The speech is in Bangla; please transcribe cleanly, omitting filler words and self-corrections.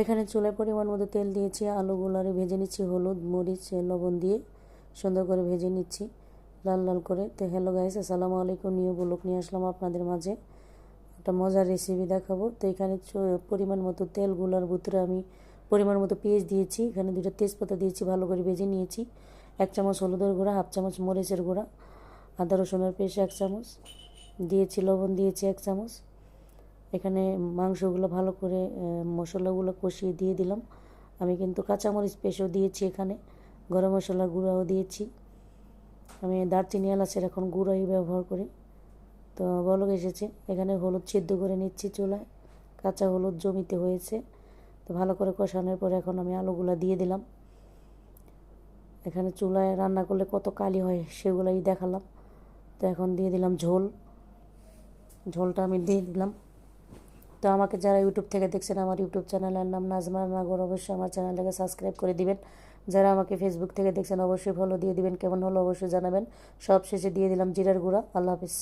এখানে চুলায় পরিমাণ মতো তেল দিয়েছি, আলুগুলারে ভেজে নিচ্ছি হলুদ মরিচ লবণ দিয়ে সুন্দর করে ভেজে নিচ্ছি লাল লাল করে। তো হ্যালো গাইস, আসসালামু আলাইকুম, নিউ ব্লগ নিয়ে আসলাম আপনাদের মাঝে একটা মজার রেসিপি দেখাবো। তো এখানে পরিমাণ মতো তেলগুলার ভিতরে আমি পরিমাণ মতো পেঁয়াজ দিয়েছি, এখানে 2টা তেজপাতা দিয়েছি, ভালো করে ভেজে নিয়েছি। 1 চামচ হলুদের গুঁড়া, 1/2 চামচ মরিচের গুঁড়া, আদা রসুনের পেস্ট 1 চামচ দিয়েছি, লবণ দিয়েছি 1 চামচ। এখানে মাংসগুলো ভালো করে মশলাগুলো কষিয়ে দিয়ে দিলাম। আমি কিন্তু কাঁচামরিচ পেস্টও দিয়েছি, এখানে গরম মশলার গুঁড়াও দিয়েছি। আমি দারচিনি এলাচের এখন গুঁড়োই ব্যবহার করি। তো বলক এসেছে, এখানে হলুদ সিদ্ধ করে নিচ্ছি চুলায়, কাঁচা হলুদ জমিতে হয়েছে। তো ভালো করে কষানোর পরে এখন আমি আলুগুলো দিয়ে দিলাম। এখানে চুলায় রান্না করলে কত কালি হয় সেগুলোই দেখালাম। তো এখন দিয়ে দিলাম ঝোলটা আমি দিয়ে দিলাম। তো আমাকে যারা ইউটিউব থেকে দেখছেন, আমার ইউটিউব চ্যানেলের নাম নাজমা নাগর, অবশ্যই আমার চ্যানেলটাকে সাবস্ক্রাইব করে দিবেন। যারা আমাকে ফেসবুক থেকে দেখছেন অবশ্যই ফলো দিয়ে দিবেন। কেমন হলো অবশ্যই জানাবেন। সব শেষে দিয়ে দিলাম জিরার গুঁড়া। আল্লাহ হাফিজ।